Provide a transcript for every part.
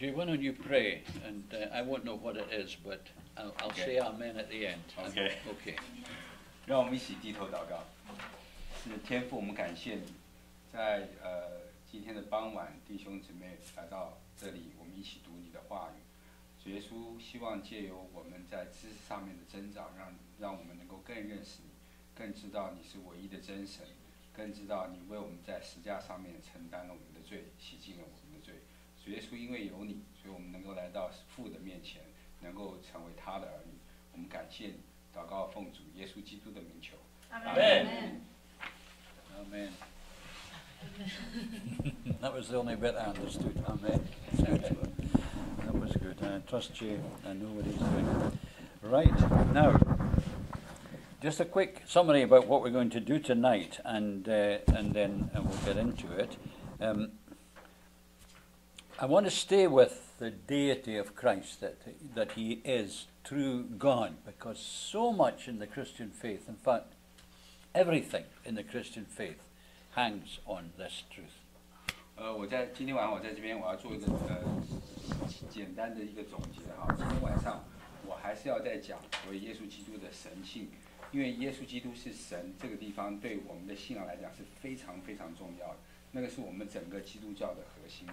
Jay, why don't you pray? And I won't know what it is, but I'll say amen at the end. Okay. 让我们一起低头祷告。是天父，我们感谢你，在今天的傍晚，弟兄姊妹来到这里，我们一起读你的话语。主耶稣，希望借由我们在知识上面的增长，让我们能够更认识你，更知道你是唯一的真神，更知道你为我们在十架上面承担了我们的罪，洗净了我们的罪。主耶稣，因为有你，所以我们能够来到父的面前，能够成为他的儿女。我们感谢你，祷告奉主耶稣基督的名求。Amen. Amen. That was the only bit I understood. Amen. That was good. I trust you. I know what he's doing. Right. Now, just a quick summary about what we're going to do tonight, and then we'll get into it. I want to stay with the deity of Christ, that he is true God, because so much in the Christian faith, in fact, everything in the Christian faith hangs on this truth. 我在今天晚上，我在这边，我要做一个简单的一个总结哈。今天晚上我还是要再讲所谓耶稣基督的神性，因为耶稣基督是神，这个地方对我们的信仰来讲是非常非常重要的，那个是我们整个基督教的核心。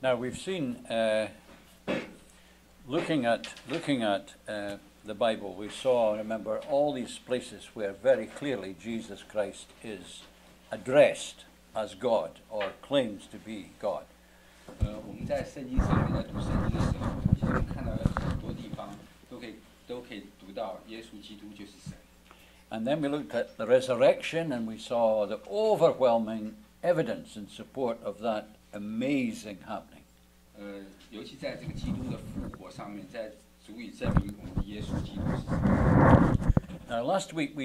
Now we've seen, looking at the Bible, we saw, remember, all these places where very clearly Jesus Christ is addressed as God or claims to be God. 我们在圣经上面在读圣经的时候，其实看到很多地方都可以读到耶稣基督就是神。And then we looked at the resurrection, and we saw the overwhelming evidence in support of that amazing happening. 尤其在这个基督的复活上面，在足以证明我们的耶稣基督是神。Now, last week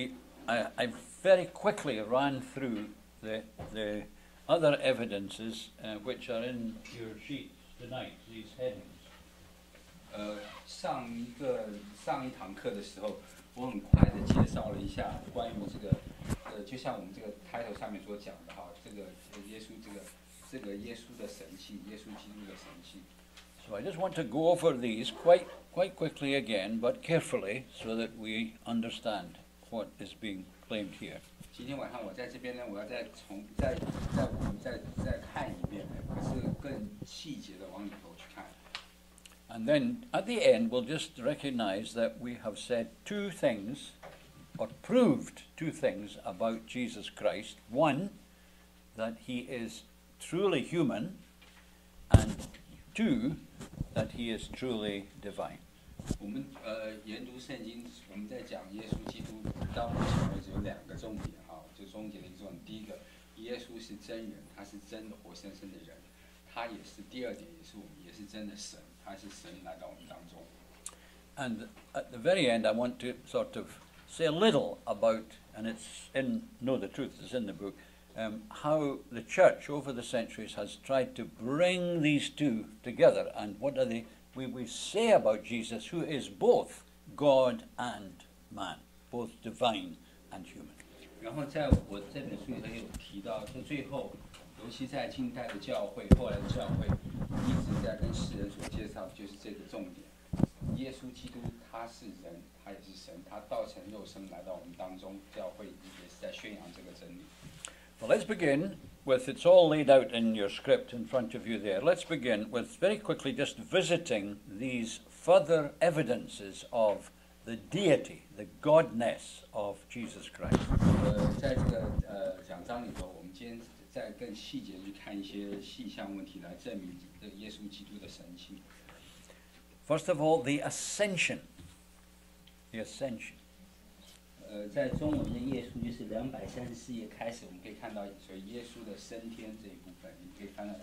I very quickly ran through the other evidences which are in your sheets tonight, these headings. 上一堂课的时候，我很快的介绍了一下关于这个，就像我们这个 title 上面所讲的哈，这个耶稣这个耶稣的神性，耶稣基督的神性。So I just want to go over these quite quickly again, but carefully, so that we understand what is being claimed here. 今天晚上我在这边呢，我要再看一遍，可是更细节的往里头去看。And then at the end, we'll just recognize that we have said two things, or proved two things about Jesus Christ. One, that he is truly human, and two, that he is truly divine. 我们研读圣经，我们在讲耶稣基督，到目前为止有两个重点哈，就终结的一个重点。第一个，耶稣是真人，他是真的活生生的人，他也是第二点，也是真的神，他是神来到我们当中。And at the very end, I want to sort of say a little about, and it's in Know the Truth, it's in the book, how the church over the centuries has tried to bring these two together, and what are they? We say about Jesus, who is both God and man, both divine and human. 然后在我这本书里头有提到，就最后，尤其在近代的教会，后来的教会一直在跟世人所介绍，就是这个重点。耶稣基督他是人，他也是神，他道成肉身来到我们当中，教会也是在宣扬这个真理。Well, let's begin with, it's all laid out in your script in front of you there. Let's begin with very quickly just visiting these further evidences of the deity, the godness of Jesus Christ. 在这个讲章里头，我们今天再更细节去看一些细项问题，来证明这个耶稣基督的神性。First of all, the ascension. The ascension. 在中文的耶稣就是234页开始，我们可以看到所以耶稣的升天这一部分，你可以翻到234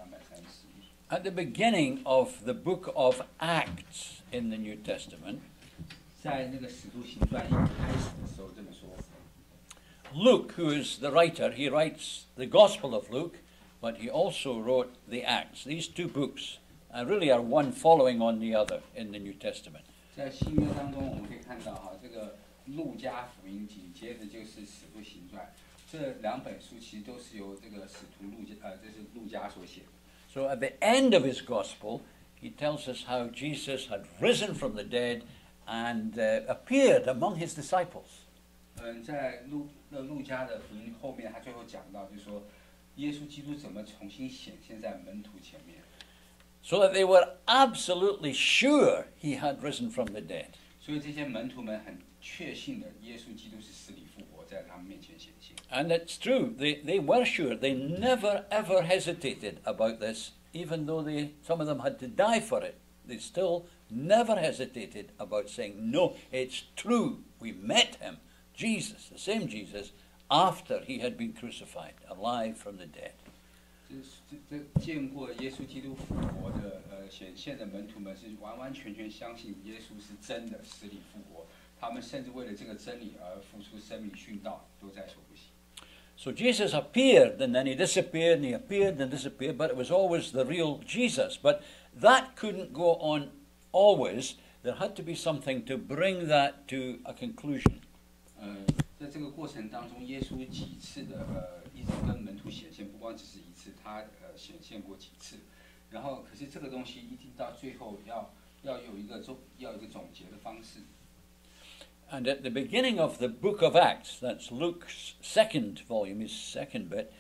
页。At the beginning of the book of Acts in the New Testament, 在那个使徒行传一开始的时候这么说。Luke, who is the writer, he writes the Gospel of Luke, but he also wrote the Acts. These two books really are one following on the other in the New Testament. 在新约当中，我们可以看到哈，这个路加福音紧接着就是使徒行传，这两本书其实都是由这个使徒这是路加所写的。So at the end of his gospel, he tells us how Jesus had risen from the dead and appeared among his disciples. 在路加的福音后面，他最后讲到，就是说，耶稣基督怎么重新显现在门徒前面。So that they were absolutely sure he had risen from the dead. 所以这些门徒们很确信的，耶稣基督是死里复活，在他们面前显现。And it's true, they were sure. They never ever hesitated about this, even though some of them had to die for it. They still never hesitated about saying, no, it's true. We met him, Jesus, the same Jesus, after he had been crucified, alive from the dead. 这见过耶稣基督复活的显现的门徒们是完完全全相信耶稣是真的死里复活，他们甚至为了这个真理而付出生命殉道，都在所不惜。So Jesus appeared and then he disappeared and he appeared and disappeared, but it was always the real Jesus. But that couldn't go on always. There had to be something to bring that to a conclusion. 在这个过程当中，耶稣几次的一直跟门徒显现，不光只是一次，他显现过几次。然后，可是这个东西一定到最后要有一个总结的方式。And at the beginning of the book of Acts, that's Luke's second volume, his second bit,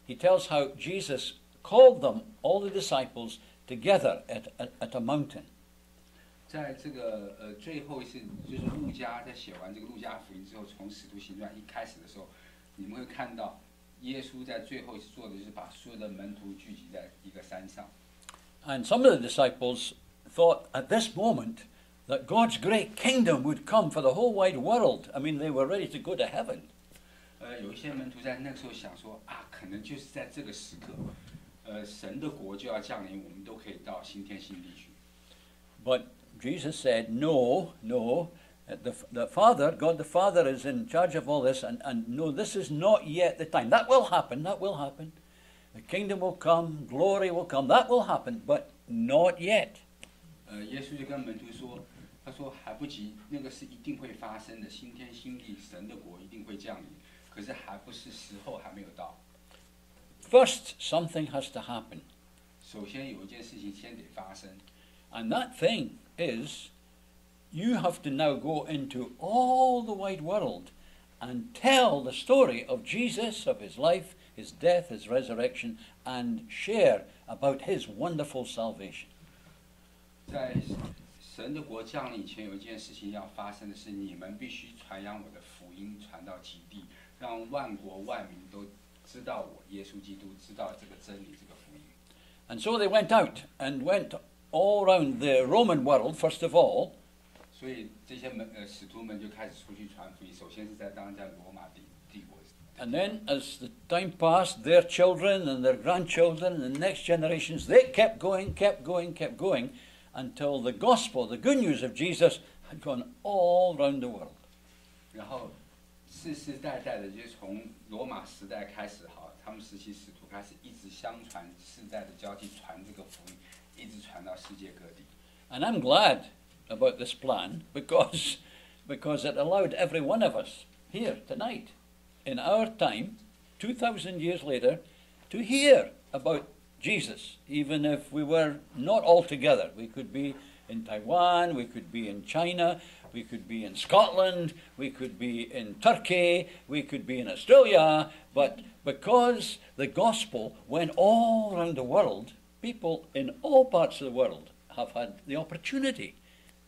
he tells how Jesus called them, all the disciples, together at a mountain. 在这个最后一次，就是路加在写完这个路加福音之后，从使徒行传一开始的时候，你们会看到耶稣在最后一次做的就是把所有的门徒聚集在一个山上。And some of the disciples thought at this moment that God's great kingdom would come for the whole wide world. I mean, they were ready to go to heaven. 有一些门徒在那个时候想说啊，可能就是在这个时刻，神的国就要降临，我们都可以到新天新地去。But Jesus said, no, no. The Father, God the Father is in charge of all this, and no, this is not yet the time. That will happen, that will happen. The kingdom will come, glory will come, that will happen, but not yet. 耶稣就跟门徒说，他说还不急，那个是一定会发生的，新天新地，神的国一定会降临，可是还不是时候还没有到。First, something has to happen. 首先有一件事情先得发生。And that thing is, you have to now go into all the wide world and tell the story of Jesus, of his life, his death, his resurrection, and share about his wonderful salvation. 在神的国降临以前，有一件事情要发生的是，你们必须传扬我的福音，传到极地，让万国万民都知道我耶稣基督，知道这个真理，这个福音。And so they went out and went all around the Roman world, first of all. 所以这些使徒们就开始出去传福音，首先是在罗马帝国。And then, as the time passed, their children and their grandchildren and the next generations, they kept going, until the gospel, the good news of Jesus, had gone all around the world. 然后世世代代的，就是从罗马时代开始，他们时期使徒开始一直相传，世代的交替传这个福音，一直传到世界各地。And I'm glad about this plan because it allowed every one of us here tonight, in our time, 2,000 years later, to hear about Jesus, even if we were not all together. We could be in Taiwan, we could be in China, we could be in Scotland, we could be in Turkey, we could be in Australia, but because the gospel went all around the world, people in all parts of the world have had the opportunity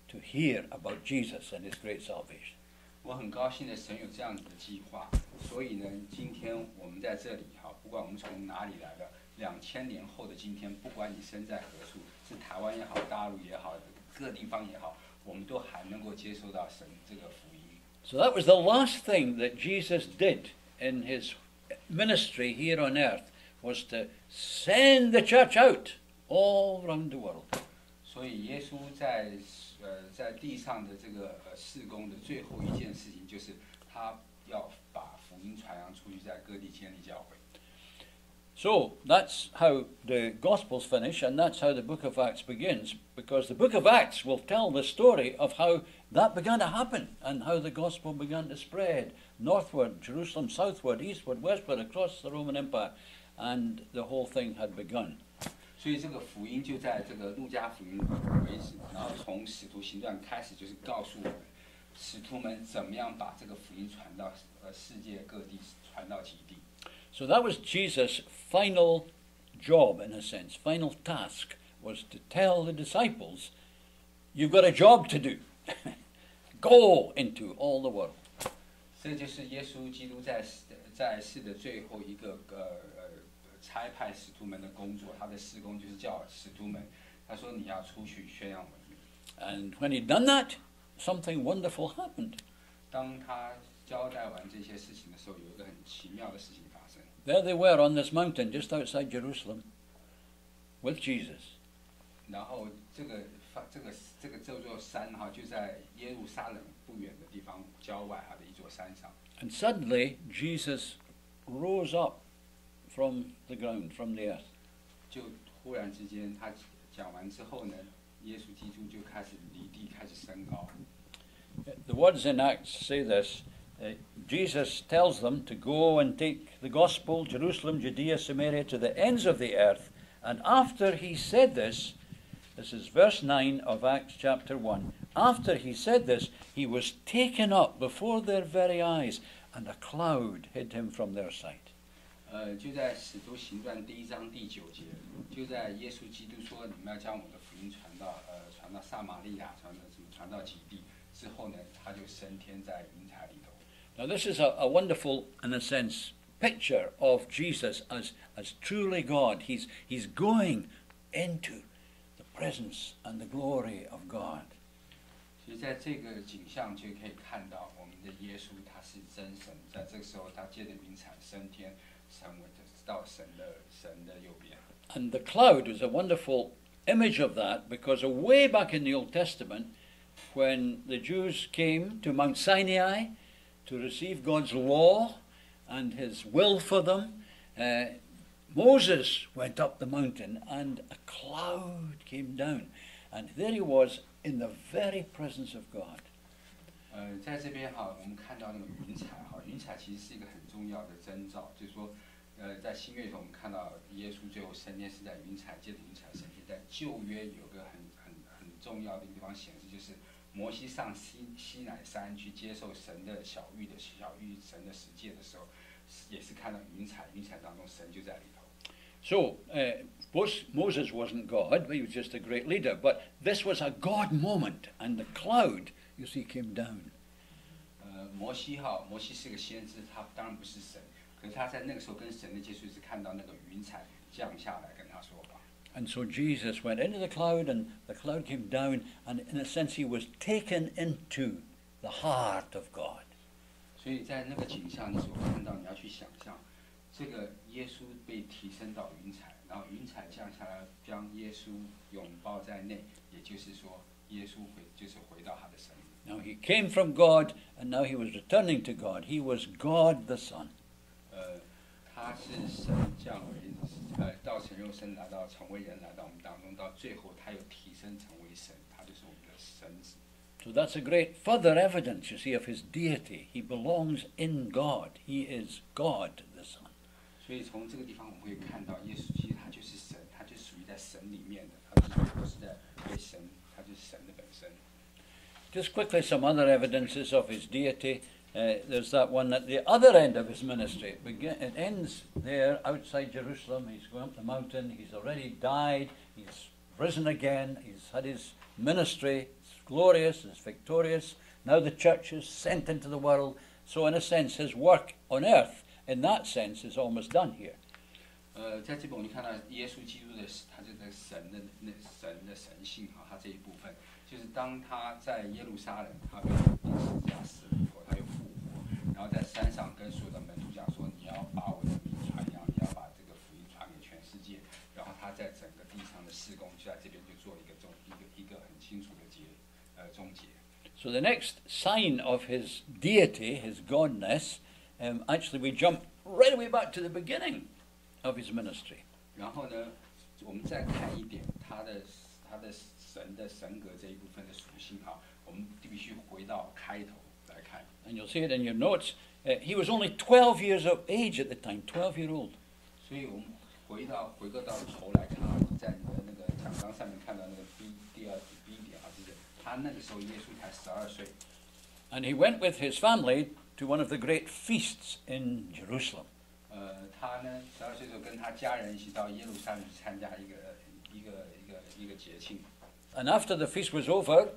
to hear about Jesus and his great salvation. 我很高兴的，神有这样子的计划，所以呢，今天我们在这里，不管我们从哪里来的，2000年后的今天，不管你身在何处，是台湾也好，大陆也好，各地方也好，我们都还能够接受到神这个福音。So that was the last thing that Jesus did in his ministry here on earth, was to send the church out all around the world. 所以耶稣在地上的这个事工的最后一件事情，就是他要把福音传扬出去，在各地建立教会。So that's how the Gospels finish, and that's how the book of Acts begins, because the book of Acts will tell the story of how that began to happen, and how the gospel began to spread northward, Jerusalem, southward, eastward, westward, across the Roman Empire, and the whole thing had begun. 所以这个福音就在这个路加福音为止，然后从使徒行传开始，就是告诉我们使徒们怎么样把这个福音传到世界各地，传到极地。So that was Jesus' final job, in a sense. Final task was to tell the disciples, you've got a job to do. Go into all the world. 这就是耶稣基督在世的最后一个差派使徒们的工作，他的事工就是叫使徒们，他说你要出去宣扬我的名。And when he'd done that, something wonderful happened. 当他交代完这些事情的时候，有一个很奇妙的事情发生。There they were on this mountain just outside Jerusalem with Jesus. 然后这个这座山哈，就在耶路撒冷不远的地方郊外的一座山上。And suddenly Jesus rose up from the ground, from the earth. 就忽然之间，他讲完之后呢，耶稣基督就开始离地，开始升高。The words in Acts say this. Jesus tells them to go and take the gospel, Jerusalem, Judea, Samaria, to the ends of the earth. And after he said this, this is verse 9 of Acts chapter 1. After he said this, he was taken up before their very eyes, and a cloud hid him from their sight. 就在《使徒行传》第1章第9节，就在耶稣基督说：“你们要将我的福音传到撒玛利亚，传到极地。”之后呢，他就升天在云彩里头。Now this is a wonderful, in a sense, picture of Jesus as truly God. He's going into the presence and the glory of God. 所以在这个景象就可以看到我们的耶稣他是真神，在这个时候他借着云彩升天，到神的右边。And the cloud was a wonderful image of that, because way back in the Old Testament, when the Jews came to Mount Sinai to receive God's law and his will for them, Moses went up the mountain and a cloud came down. And there he was in the very presence of God. 在这边哈，我们看到那个云彩哈，云彩其实是一个很重要的征兆，就是说，在新约里头我们看到耶稣最后升天是在云彩，借着云彩升天。在旧约有个很重要的地方显示，就是摩西上西乃山去接受神的小谕神的十诫的时候，也是看到云彩当中神就在里头。So, Moses wasn't God, he was just a great leader, but this was a God moment, and the cloud, you see, came down. 摩西是个先知，他当然不是神，可是他在那个时候跟神的接触是看到那个云彩降下来跟他说话。And so Jesus went into the cloud, and the cloud came down, and in a sense he was taken into the heart of God. 所以在那个景象你所看到，你要去想象，这个耶稣被提升到云彩，然后云彩降下来，将耶稣拥抱在内，也就是说，耶稣回到他的神里。Now he came from God, and now he was returning to God. He was God the Son. 他是神降为道成肉身来到成为人来到我们当中，到最后他又提升成为神，他就是我们的神子。So that's a great further evidence, you see, of his deity. He belongs in God. He is God the Son. 所以从这个地方我们会看到，耶稣其实他就是神，他就属于在神里面的，他不是在被神，他就是神的本身。Just quickly, some other evidences of his deity. There's that one at the other end of his ministry. It ends there outside Jerusalem. He's going up the mountain. He's already died. He's risen again. He's had his ministry. It's glorious. It's victorious. Now the church is sent into the world. So in a sense, his work on earth, in that sense, is almost done here. 在这边我们看到耶稣基督的他这个神的神性哈，他这一部分就是当他在耶路撒冷，他被钉十字架死了以后，他又复活，然后在山上跟所有的门徒讲说，你要把我的名传扬，你要把这个福音传给全世界。然后他在整个地上的事工就在这边就做一个很清楚的终结。So the next sign of his deity, his godness, actually we jump right away back to the beginning of his ministry. 然后呢，我们再看一点他的神的神格这一部分的属性哈，我们必须回到开头来看。And you'll see it in your notes. He was only 12 years of age at the time, 12-year-old. 所以我们回过到头来看啊，在你的那个讲章上面看到那个第二 B 点啊，就是他那个时候耶稣才12岁。And he went with his family to one of the great feasts in Jerusalem. 他呢12岁的时候跟他家人一起到耶路撒冷去参加一个节庆。And after the feast was over,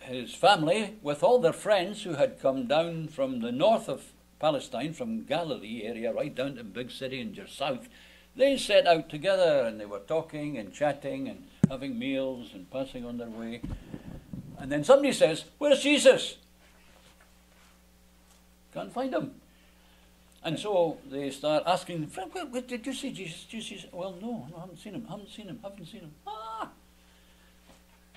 his family, with all their friends who had come down from the north of Palestine, from Galilee area, right down to the big city in just south, they set out together and they were talking and chatting and having meals and passing on their way. And then somebody says, "Where's Jesus?" Can't find him. And so they start asking, "Did you see Jesus? Did you see?" "Well, no, I haven't seen him. Haven't seen him. Haven't seen him." Ah!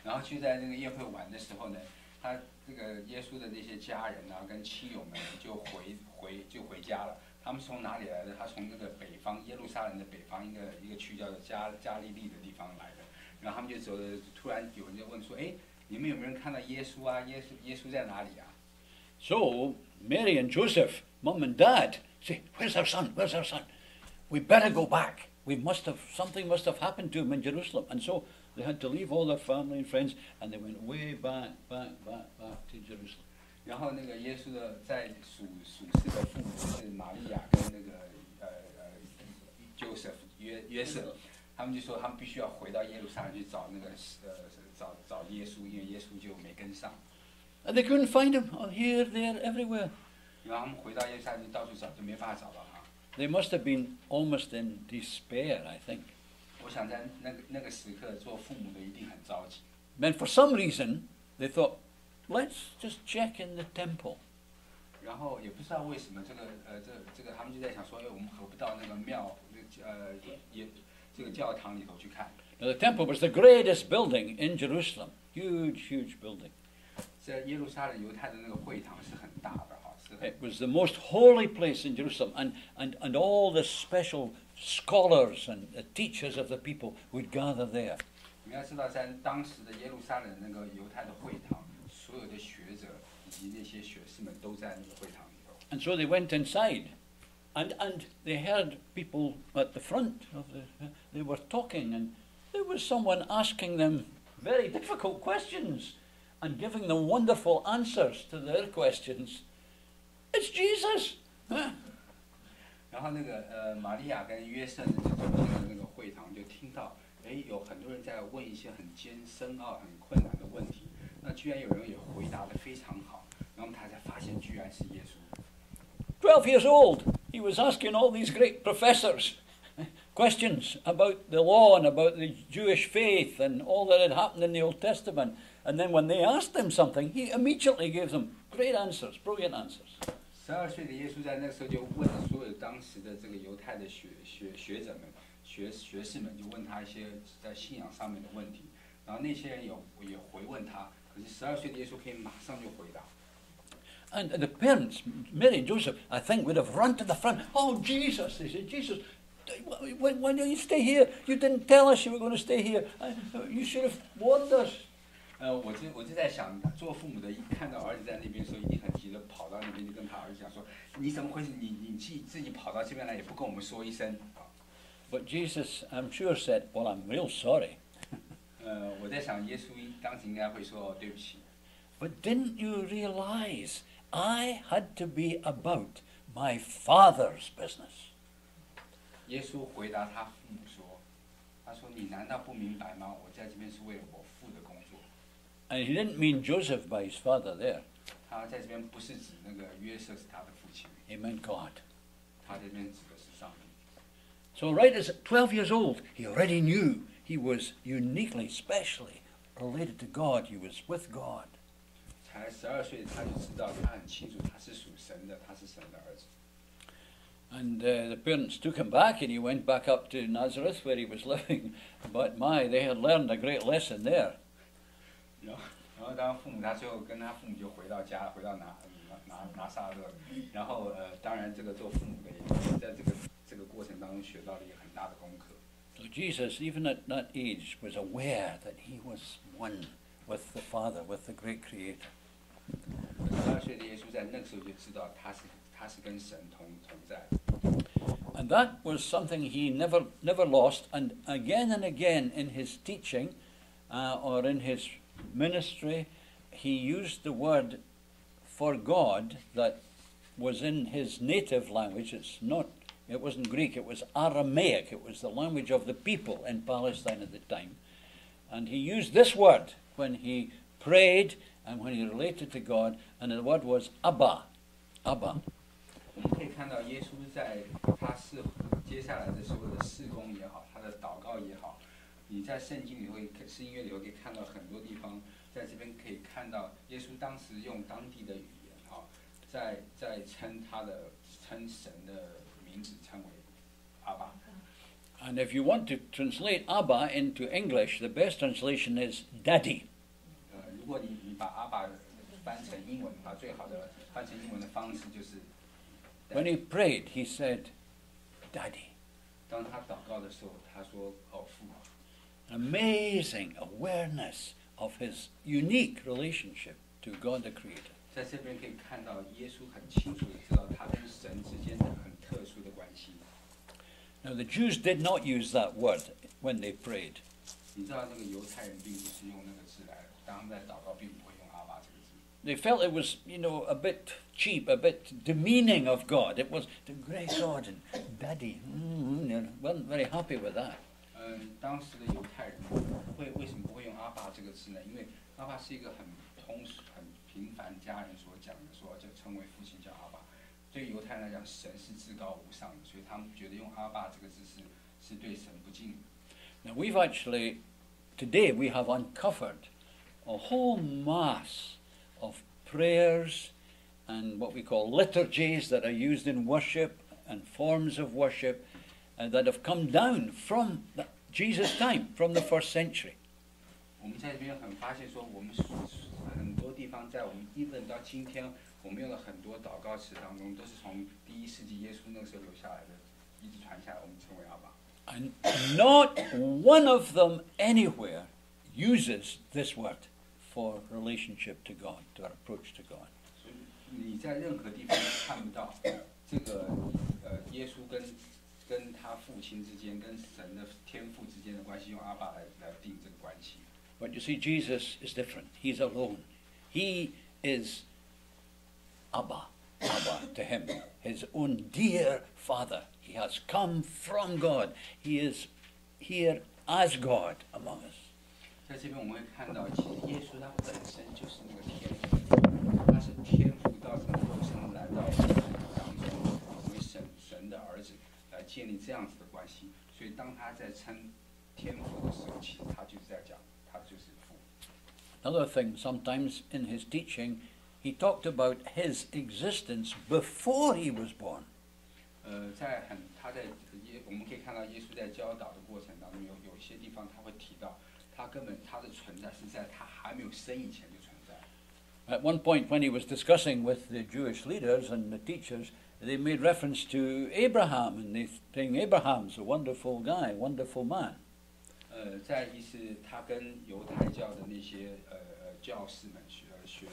然后就在那个宴会晚的时候呢，他这个耶稣的那些家人啊，跟亲友们就回家了。他们是从哪里来的？他从那个北方耶路撒冷的北方一个区叫做加利利的地方来的。然后他们就走了，突然有人就问说：“哎，你们有没有人看到耶稣啊？耶稣在哪里啊？” So Mary and Joseph, Mum and Dad, say, "Where's our son? Where's our son? We better go back. Something must have happened to him in Jerusalem." And so they had to leave all their family and friends, and they went way back to Jerusalem. 然后那个耶稣的在属世的父母是玛利亚跟那个Joseph 约瑟，他们就说他们必须要回到耶路撒冷去找那个找耶稣，因为耶稣就没跟上。And they couldn't find him. Oh, here, there, everywhere. 然后他们回到耶路撒冷到处找，就没办法找到他。They must have been almost in despair, I think. 我想在那个时刻，做父母的一定很着急。Then for some reason, they thought, "Let's just check in the temple." 然后也不知道为什么这个他们就在想说，哎，我们何不到那个庙这个教堂里头去看？ Now, the temple was the greatest building in Jerusalem. Huge building. 在耶路撒冷犹太的那个会堂是很大的哈，是。It was the most holy place in Jerusalem, and all the special scholars and the teachers of the people would gather there. 你要知道，在当时的耶路撒冷那个犹太的会堂，所有的学者以及那些学士们都在那个会堂里头。And so they went inside, and they heard people at the front of they were talking, and there was someone asking them very difficult questions and giving them wonderful answers to their questions. It's Jesus! 然后那个玛利亚跟约瑟呢就走进了那个会堂，就听到，哎，有很多人在问一些很深奥、很困难的问题，那居然有人也回答得非常好，然后他才发现居然是耶稣。12 years old, he was asking all these great professors questions about the law and about the Jewish faith and all that had happened in the Old Testament. And then when they asked him something, he immediately gave them great answers, brilliant answers. 12岁的耶稣在那个时候就问所有当时的这个犹太的学者们、学士们，就问他一些在信仰上面的问题，然后那些人也回问他，可是12岁的耶稣可以马上就回答。And the parents, Mary and Joseph, I think, would have run to the front. "Oh, Jesus," they said, "Jesus, why don't you stay here? You didn't tell us you were going to stay here. You should have warned us." 我就在想，做父母的看到儿子在那边的时候，一定很急的跑到那边，就跟他儿子讲说：“你怎么回事？你自己跑到这边来，也不跟我们说一声。” But Jesus, I'm sure, said, "Well, I'm real sorry." 我在想，耶稣当时应该会说：“对不起。” But didn't you realize I had to be about my Father's business? 耶稣回答他父母说：“他说你难道不明白吗？我在这边是为了我父的工作。” And he didn't mean Joseph by his father there. 他在这边不是指那个约瑟是他的父亲， He meant God. 他这边指的是上帝。So right as 12 years old, he already knew he was uniquely, specially related to God. He was with God. 才12岁，他就知道，他很清楚他是属神的，他是神的儿子。And the parents took him back, and he went back up to Nazareth where he was living. But they had learned a great lesson there. 然后当父母他最后跟他父母就回到家，回到拿撒勒。然后当然这个做父母的也在这个过程当中学到了一个很大的功课。So Jesus, even at that age, was aware that he was one with the Father, with the great Creator. 12岁的耶稣在那个时候就知道他是跟神同在。And that was something he never lost. And again in his teaching or in his ministry, he used the word for God that was in his native language. It wasn't Greek, it was Aramaic. It was the language of the people in Palestine at the time. And he used this word when he prayed and when he related to God, and the word was Abba. Abba. 我们可以看到耶稣在他接下来的所有的事工也好，他的祷告也好，你在圣经里会诗音乐里会可以看到很多地方，在这边可以看到耶稣当时用当地的语言在称神的名字称为阿爸。And if you want to translate Abba into English, the best translation is Daddy. 如果你把阿爸翻成英文的话，最好的翻成英文的方式就是。When he prayed, he said, Daddy. 当他祷告的时候，他说：“哦，父啊。” Amazing awareness of his unique relationship to God the Creator. 在这边可以看到，耶稣很清楚的知道他跟神之间的很特殊的关系。Now the Jews did not use that word when they prayed. 你知道那个犹太人并不是用那个字来，当他们在祷告，并不会用阿爸这个字。They felt it was, a bit cheap, a bit demeaning of God. It was the great God and Daddy. Weren't very happy with that. 当时的犹太人为什么不会用阿爸这个字呢？因为阿爸是一个很通俗、很平凡家人所讲的，说就称为父亲叫阿爸。对于犹太人来讲，神是至高无上的，所以他们觉得用阿爸这个字是对神不敬的。Now today we have uncovered a whole mass of prayers and what we call liturgies that are used in worship and forms of worship that have come down from Jesus' time, from the first century. 我们在这边很发现说，我们很多地方在我们even到今天，我们用了很多祷告词当中，都是从第1世纪耶稣那个时候留下来的，一直传下来，我们称为阿爸。And not one of them anywhere uses this word for relationship to God, to our approach to God. 所以你在任何地方看不到这个耶稣跟他父亲之间、跟神的天父之间的关系，用阿爸来定这个关系。But you see, Jesus is different. He's alone. He is Abba to him, his own dear Father. He has come from God. He is here as God among us. 在这边我们会看到，其实耶稣他本身就是那个天父，他是天父到这个肉身来到我们当中，成为神的儿子，来建立这样子的关系。所以当他在称天父的时候，其实他就是在讲，他就是父。Another thing, sometimes in his teaching, he talked about his existence before he was born. 我们可以看到耶稣在教导的过程当中，有一些地方他会提到，他的存在是在他还没有生以前就存在。At one point, when he was discussing with the Jewish leaders and the teachers, they made reference to Abraham, and they saying Abraham's a wonderful guy, wonderful man. 在一次他跟犹太教的那些教士们、学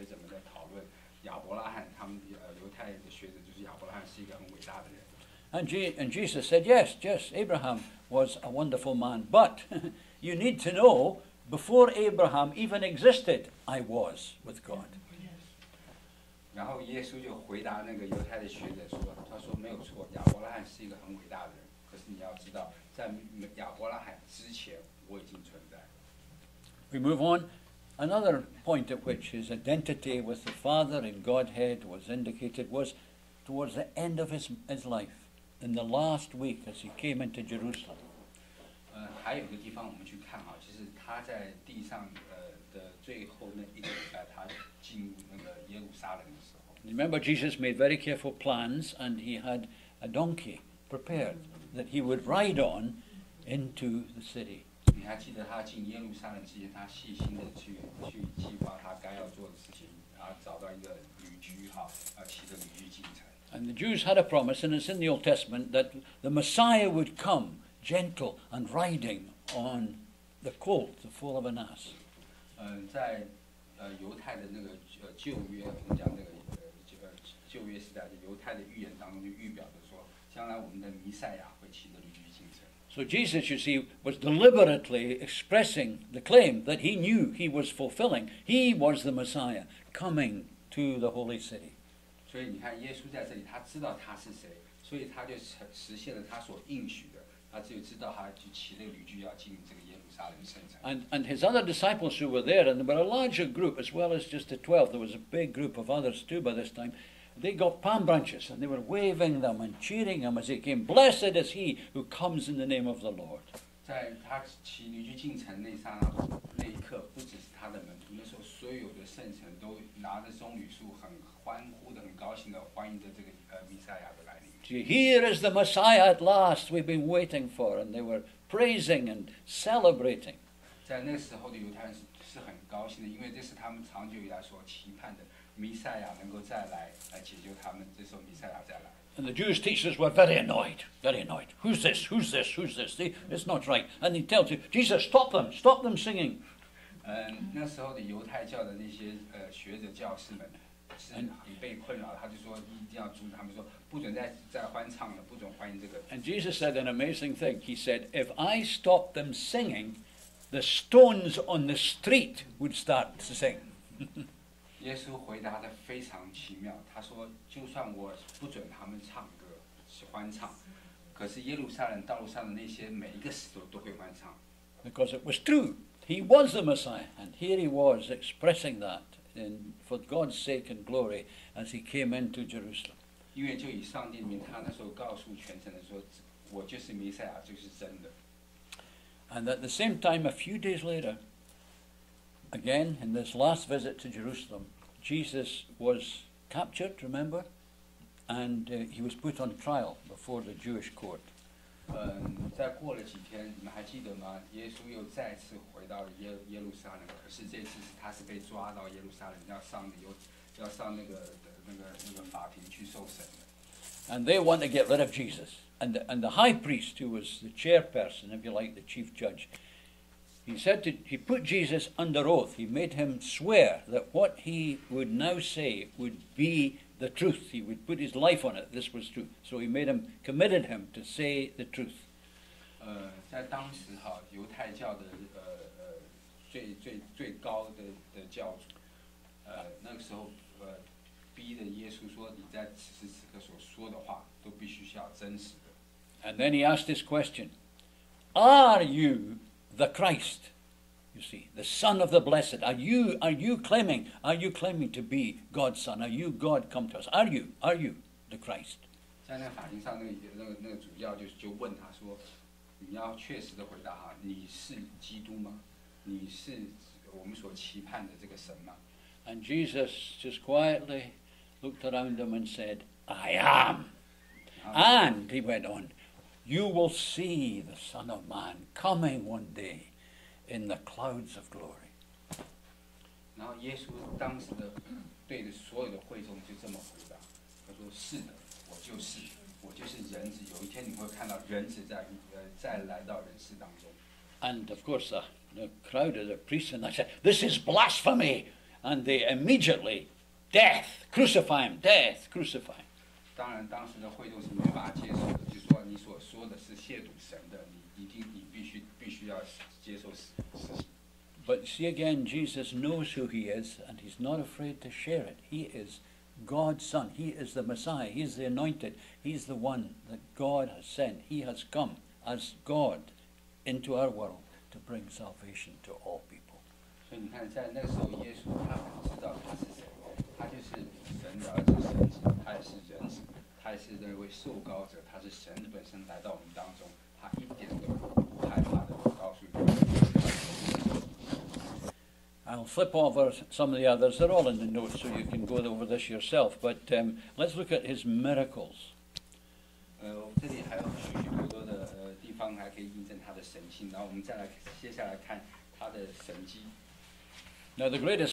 者们在讨论亚伯拉罕，他们犹太的学者就是亚伯拉罕是一个很伟大的人。And Jesus said, yes, Abraham was a wonderful man, but you need to know, before Abraham even existed, I was with God. 然后耶稣就回答那个犹太的学者说：“他说没有错，亚伯拉罕是一个很伟大的人。可是你要知道，在亚伯拉罕之前，我已经存在。” We move on. Another point at which his identity with the Father in Godhead was indicated was towards the end of his life, in the last week as he came into Jerusalem. 还有一个地方我们去看哈，就是他在地上的最后那一个礼拜，他进入那个耶路撒冷的时候。Remember, Jesus made very careful plans, and he had a donkey prepared that he would ride on into the city. 你还记得他进耶路撒冷之前，他细心的去计划他该要做的事情，然后找到一个旅居哈，骑着旅居进城。And the Jews had a promise, and it's in the Old Testament, that the Messiah would come gentle and riding on the colt, the foal of an ass. 在犹太的那个旧约，我们讲那个旧约时代的犹太的预言当中就预表着说，将来我们的弥赛亚会骑着驴去进城。So Jesus, you see, was deliberately expressing the claim that he knew he was fulfilling. He was the Messiah coming to the holy city. 所以你看，耶稣在这里，他知道他是谁，所以他就实现了他所应许的。他只有知道他就骑那个驴驹要进这个耶路撒冷圣城。And his other disciples who were there, and there were a larger group as well as just the 12. There was a big group of others too by this time. They got palm branches and they were waving them and cheering him as he came. Blessed is he who comes in the name of the Lord. 在他骑驴驹进城那一刻，不只是他的门徒，那时候所有的圣城都拿着棕榈树，很欢呼的、很高兴的欢迎着这个弥赛亚的来临。Here is the Messiah at last we've been waiting for, and they were praising and celebrating. 在那个时候的犹太人是很高兴的，因为这是他们长久以来所期盼的弥赛亚能够再来解救他们。这时候弥赛亚再来。And the Jewish teachers were very annoyed, very annoyed. Who's this? Who's this? Who's this? It's not right. And he tells you, Jesus, stop them singing. 那时候的犹太教的那些学者教师们是已被困扰，他就说一定要阻止他们说不准再欢唱了，不准欢迎这个。And Jesus said an amazing thing. He said, if I stopped them singing, the stones on the street would start to sing. 耶稣回答的非常奇妙，他说：“就算我不准他们唱歌欢唱，可是耶路撒冷道路上的那些每一个石头都会欢唱。” Because it was true. He was the Messiah, and here he was expressing that for God's sake and glory as he came into Jerusalem. 因为就以上帝名，他那时候告诉全城人说：“我就是弥赛亚，就是真的。” And at the same time, a few days later, again, in this last visit to Jerusalem, Jesus was captured, remember? And he was put on trial before the Jewish court. 再过了几天，你们还记得吗？耶稣又再次回到耶路撒冷，可是这次他是被抓到耶路撒冷，要上那个法庭去受审的。And they want to get rid of Jesus. And the high priest, who was the chairperson, if you like, the chief judge, he put Jesus under oath. He made him swear that what he would now say would be the truth. He would put his life on it. This was true. So he committed him to say the truth. 在当时犹太教的最高的教主，那个时候逼着耶稣说：“你在此时此刻所说的话，都必须是要真实的。” And then he asked this question: Are you the Christ? You see, the Son of the Blessed. Are you claiming to be God's Son? Are you God come to us? Are you the Christ? 在那法庭上，那个主教就问他说：“你要确实的回答哈，你是基督吗？你是我们所期盼的这个神吗？” And Jesus just quietly looked around him and said, I am. And he went on, you will see the Son of Man coming one day in the clouds of glory. 然后耶稣当时的对着所有的会众就这么回答，他说：“是的，我就是人子。有一天你会看到人子再来到人世当中。” And of course the crowd of the priests and they said, this is blasphemy. And they immediately, death, crucify him, death, crucify him. 当然，当时的会众是没办法接受的，就是说你所说的是亵渎神的，你必须要接受死刑。But see again, Jesus knows who he is, and he's not afraid to share it. He is God's Son. He is the Messiah. He is the anointed. He's the one that God has sent. He has come as God into our world to bring salvation to all people. 所以你看，在那个时候，耶稣他很知道他是谁，他就是神的儿子、神子，他也是人子，他也是那位受膏者，他是神本身来到我们当中，他一点都不害怕的告诉你。I'll flip over some of the others. They're all in the notes, so you can go over this yourself. But let's look at his miracles. 这里还有许多的地方还可以印证他的神性，然后我们接下来看他的神迹。Now, the greatest